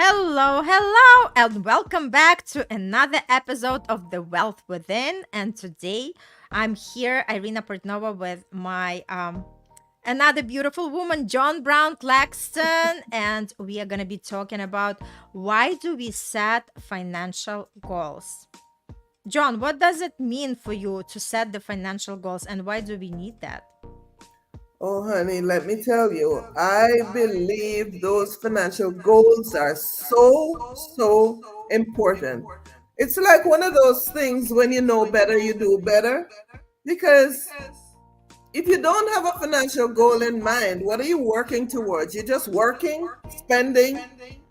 Hello, hello, and welcome back to another episode of The Wealth Within. And today I'm here, Irina Portnova, with my another beautiful woman, Joan Brown Claxton, and we are gonna be talking about why do we set financial goals. John, what does it mean for you to set the financial goals, and why do we need that? Oh, honey, let me tell you, I believe those financial goals are so important. It's like one of those things when you know better, you do better. Because if you don't have a financial goal in mind, what are you working towards? You're just working, spending,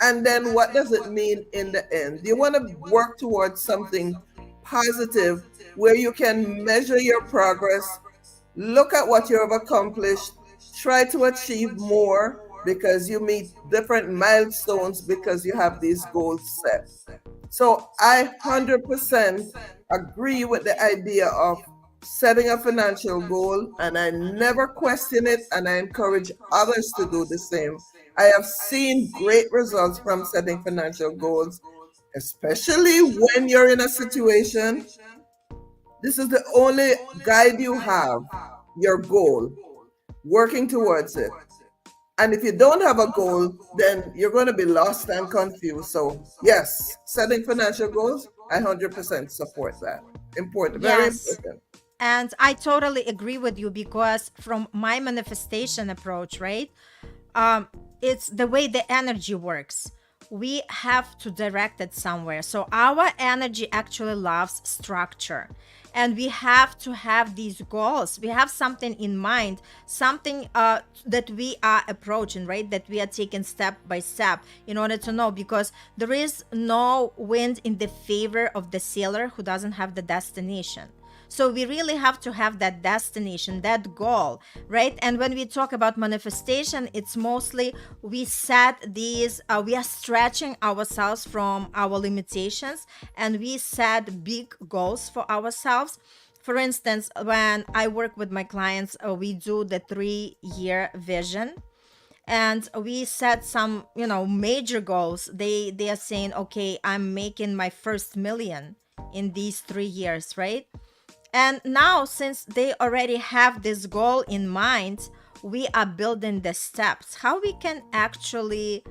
and then what does it mean in the end? You want to work towards something positive where you can measure your progress, look at what you have accomplished, try to achieve more because you meet different milestones because you have these goals set. So I 100% agree with the idea of setting a financial goal, and I never question it, and I encourage others to do the same. I have seen great results from setting financial goals, especially when you're in a situation. This is the only guide you have, your goal, working towards it. And if you don't have a goal, then you're going to be lost and confused. So, yes, setting financial goals, I 100% support that. Important, very Yes. important. And I totally agree with you because from my manifestation approach, right? Um, it's the way the energy works. We have to direct it somewhere. So our energy actually loves structure. And we have to have these goals. We have something in mind, something that we are approaching, right? That we are taking step by step in order to know, because there is no wind in the favor of the sailor who doesn't have the destination. So we really have to have that destination, that goal, right? And when we talk about manifestation, it's mostly we set these, we are stretching ourselves from our limitations, and we set big goals for ourselves. For instance, when I work with my clients, we do the 3-year vision, and we set some major goals. They are saying, okay, I'm making my first million in these 3 years, right? And now, since they already have this goal in mind, we are building the steps, how we can actually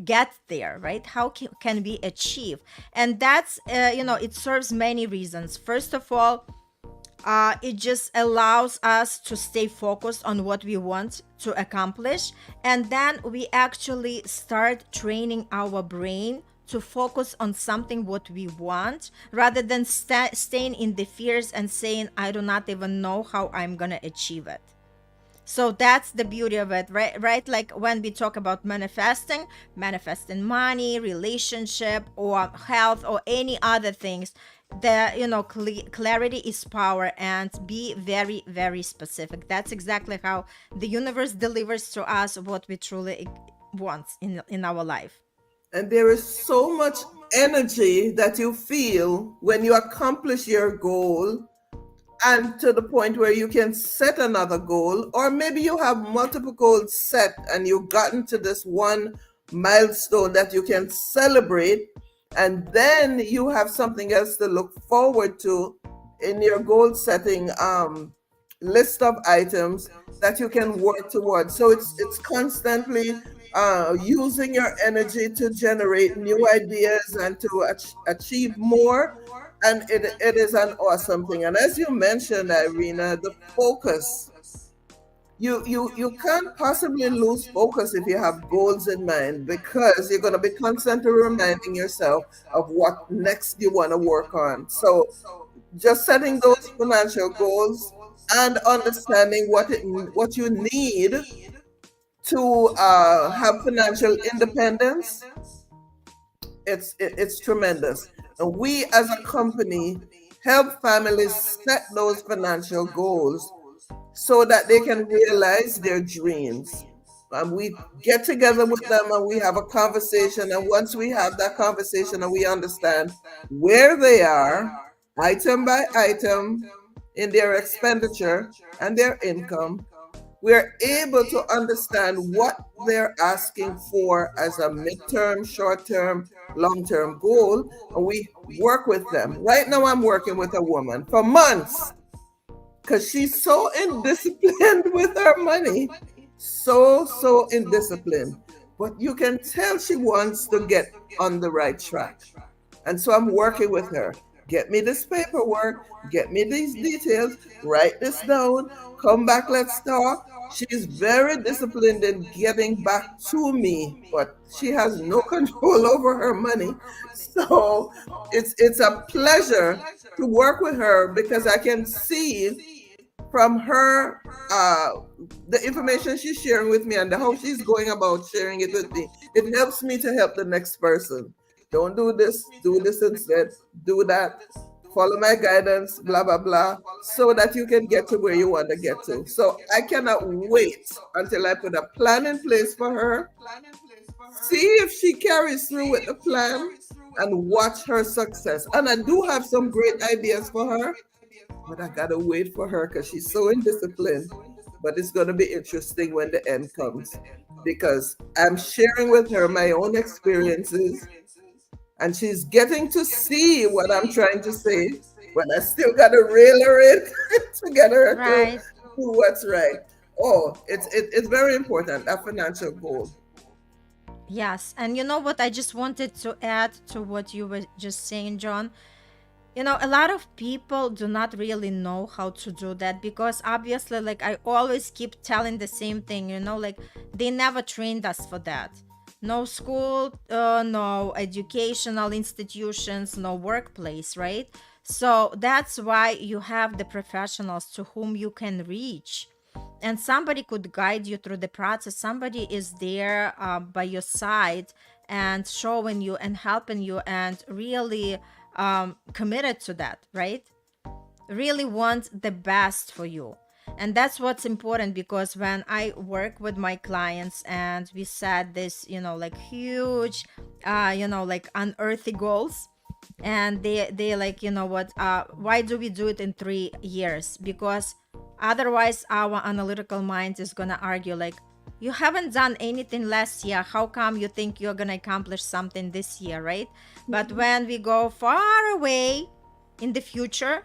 get there, right? How can we achieve? And that's, it serves many reasons. First of all, it just allows us to stay focused on what we want to accomplish. And then we actually start training our brain to focus on something what we want, rather than staying in the fears and saying, I do not even know how I'm gonna achieve it. So that's the beauty of it, right? Like when we talk about manifesting money, relationship, or health, or any other things, the clarity is power, and be very, very specific. That's exactly how the universe delivers to us what we truly want in our life. And there is so much energy that you feel when you accomplish your goal, and to the point where you can set another goal, or maybe you have multiple goals set and you've gotten to this one milestone that you can celebrate, and then you have something else to look forward to in your goal setting list of items that you can work towards. So it's constantly using your energy to generate new ideas and to achieve more. And it is an awesome thing. And as you mentioned, Irina, the focus. You can't possibly lose focus if you have goals in mind, because you're going to be constantly reminding yourself of what next you want to work on. So just setting those financial goals and understanding what you need to have financial independence, it's tremendous. And we as a company help families set those financial goals so that they can realize their dreams. And we get together with them and we have a conversation. And once we have that conversation and we understand where they are, item by item, in their expenditure and their income, we're able to understand what they're asking for as a midterm, short term, long term goal, and we work with them. Right now, I'm working with a woman for months because she's so indisciplined with her money. So indisciplined. But you can tell she wants to get on the right track. And so I'm working with her. Get me this paperwork, get me these details, write this down, come back, let's talk. She's very disciplined in getting back to me, but she has no control over her money. So it's a pleasure to work with her because I can see from her the information she's sharing with me and how she's going about sharing it with me. It helps me to help the next person. Don't do this instead, do that, follow my guidance, blah blah blah, so that you can get to where you want to get to. So I cannot wait until I put a plan in place for her, see if she carries through with the plan, and watch her success. And I do have some great ideas for her, but I gotta wait for her because she's so indisciplined. But it's gonna be interesting when the end comes because I'm sharing with her my own experiences and she's getting to see what I'm trying to say, but I still gotta reel her in to get her to Right. do what's right. Oh, it's very important, a financial goal. Yes. And you know what? I just wanted to add to what you were just saying, John. A lot of people do not really know how to do that because obviously, like, I always keep telling the same thing, like, they never trained us for that. No school, no educational institutions, no workplace, right? So that's why you have the professionals to whom you can reach, and somebody could guide you through the process. Somebody is there by your side and showing you and helping you and really committed to that, right? Really want the best for you. And that's what's important because when I work with my clients and we set this, like huge, like unearthly goals, and they like, what, why do we do it in 3 years? Because otherwise our analytical mind is gonna argue like, you haven't done anything last year, how come you think you're gonna accomplish something this year, right? But when we go far away in the future,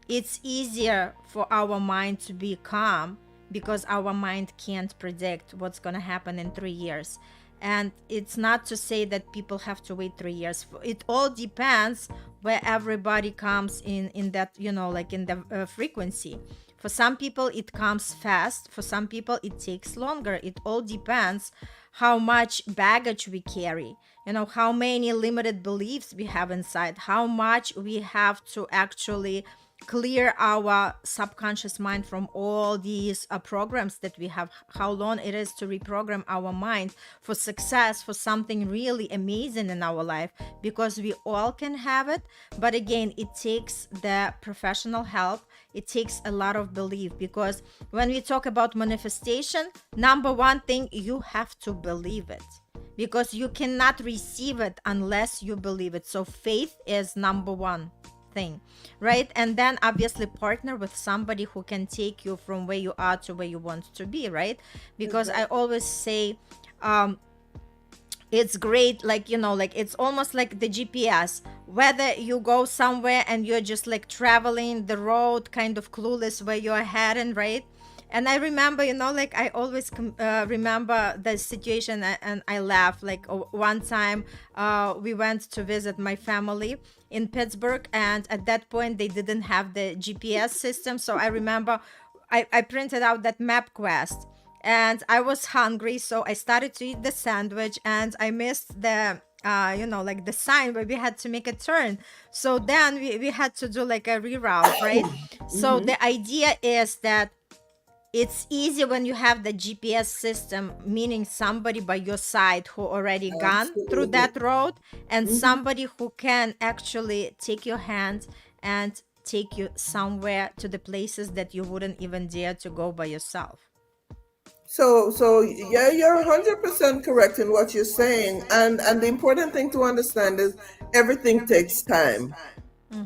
it's easier for our mind to be calm because our mind can't predict what's going to happen in 3 years. And it's not to say that people have to wait 3 years. It all depends where everybody comes in that, like in the frequency. For some people, it comes fast. For some people, it takes longer. It all depends how much baggage we carry, how many limited beliefs we have inside, how much we have to actually clear our subconscious mind from all these programs that we have, how long it is to reprogram our mind for success, for something really amazing in our life, because we all can have it. But again, it takes the professional help. It takes a lot of belief, because when we talk about manifestation, number one thing, you have to believe it, because you cannot receive it unless you believe it. So faith is number one thing, right? And then obviously partner with somebody who can take you from where you are to where you want to be, right? Because I always say it's great, like, like it's almost like the GPS. Whether you go somewhere and you're just like traveling the road, kind of clueless where you're heading, right? And I remember, like I always remember the situation, and I laugh. Like one time we went to visit my family in Pittsburgh, and at that point they didn't have the GPS system. So I remember I printed out that MapQuest, and I was hungry, so I started to eat the sandwich, and I missed the like the sign where we had to make a turn. So then we had to do like a reroute, right? So the idea is that it's easy when you have the GPS system, meaning somebody by your side who already gone through Absolutely. that road, and somebody who can actually take your hand and take you somewhere to the places that you wouldn't even dare to go by yourself. So yeah, you're 100% correct in what you're saying, and the important thing to understand is everything takes time.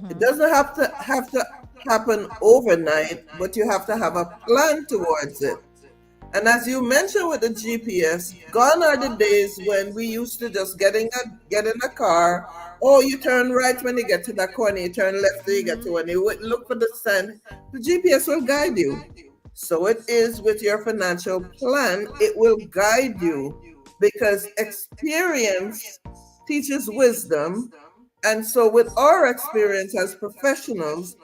It doesn't have to happen overnight, but you have to have a plan towards it. And as you mentioned with the GPS, gone are the days when we used to just get in a car. Oh, you turn right when you get to that corner, you turn left when you get to when you look for the sign. The GPS will guide you. So it is with your financial plan, it will guide you because experience teaches wisdom. And so, with our experience as professionals,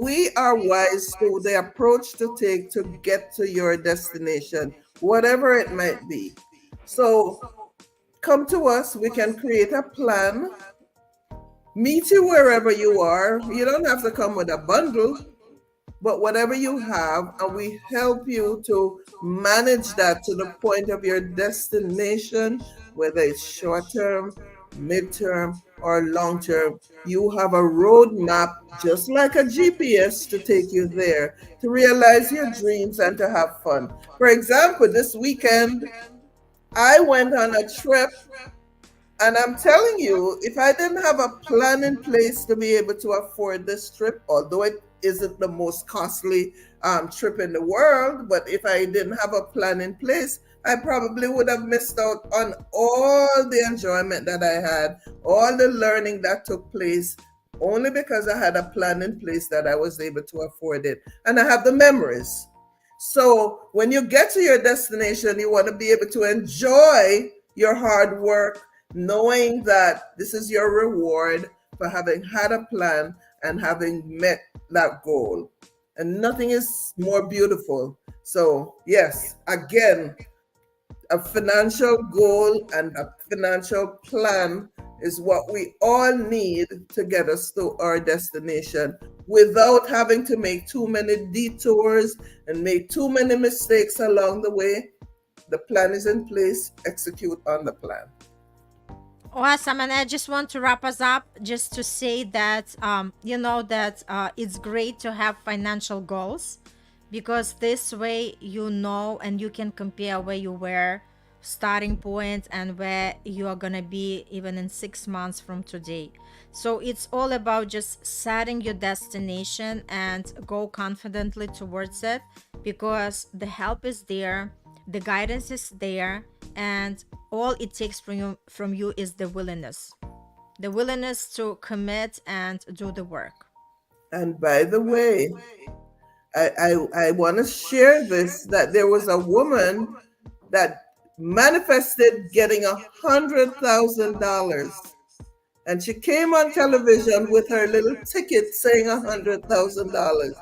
we are wise to the approach to take to get to your destination, whatever it might be. So, come to us, we can create a plan, meet you wherever you are. You don't have to come with a bundle, but whatever you have, and we help you to manage that to the point of your destination, whether it's short term, midterm, or long term. You have a roadmap, just like a GPS, to take you there, to realize your dreams and to have fun. For example, this weekend, I went on a trip, and I'm telling you, if I didn't have a plan in place to be able to afford this trip, although it isn't the most costly trip in the world, but if I didn't have a plan in place, I probably would have missed out on all the enjoyment that I had, all the learning that took place, only because I had a plan in place that I was able to afford it. And I have the memories. So when you get to your destination, you want to be able to enjoy your hard work, knowing that this is your reward for having had a plan and having met that goal. And nothing is more beautiful. So, yes, again, a financial goal and a financial plan is what we all need to get us to our destination without having to make too many detours and make too many mistakes along the way. The plan is in place, execute on the plan. Awesome. And I just want to wrap us up just to say that, it's great to have financial goals, because this way you know and you can compare where you were starting point and where you are going to be even in 6 months from today. So it's all about just setting your destination and go confidently towards it, because the help is there, the guidance is there, and all it takes from you is the willingness to commit and do the work. And by the way, I want to share this, that there was a woman that manifested getting $100,000, and she came on television with her little ticket saying $100,000.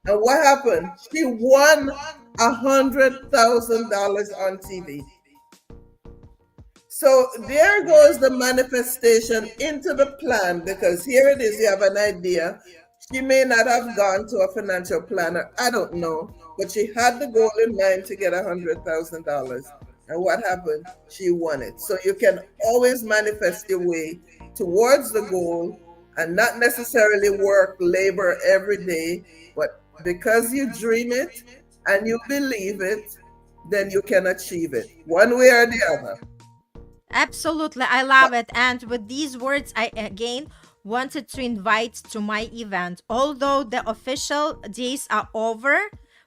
And what happened? She won $100,000 on TV. So there goes the manifestation into the plan, because here it is, you have an idea. She may not have gone to a financial planner, I don't know, but she had the goal in mind to get $100,000. And what happened? She won it. So you can always manifest your way towards the goal and not necessarily work, labor every day, but because you dream it and you believe it, then you can achieve it one way or the other. Absolutely, I love it. And with these words, I again wanted to invite to my event. Although the official days are over,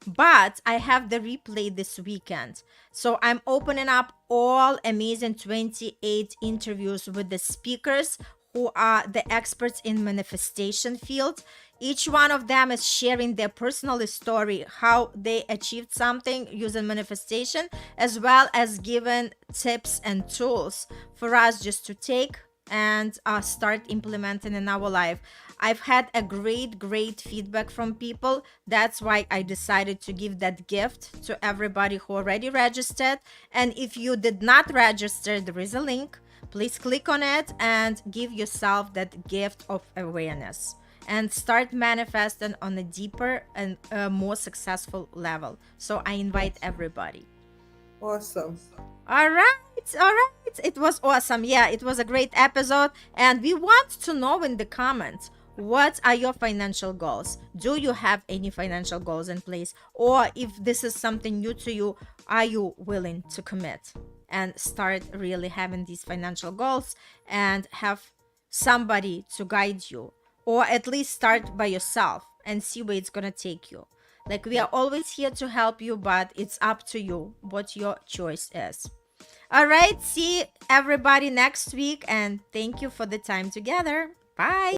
but I have the replay this weekend. So I'm opening up all amazing 28 interviews with the speakers who are the experts in manifestation field. Each one of them is sharing their personal story, how they achieved something using manifestation, as well as giving tips and tools for us just to take and start implementing in our life. I've had a great feedback from people. That's why I decided to give that gift to everybody who already registered. And if you did not register, there is a link. Please click on it and give yourself that gift of awareness and start manifesting on a deeper and more successful level. So I invite everybody. Awesome. All right, all right. It was awesome. Yeah, it was a great episode. And we want to know in the comments, what are your financial goals? Do you have any financial goals in place? Or if this is something new to you, are you willing to commit and start really having these financial goals and have somebody to guide you? Or at least start by yourself and see where it's going to take you. Like, we are always here to help you, but it's up to you what your choice is. All right, see everybody next week, and thank you for the time together. Bye.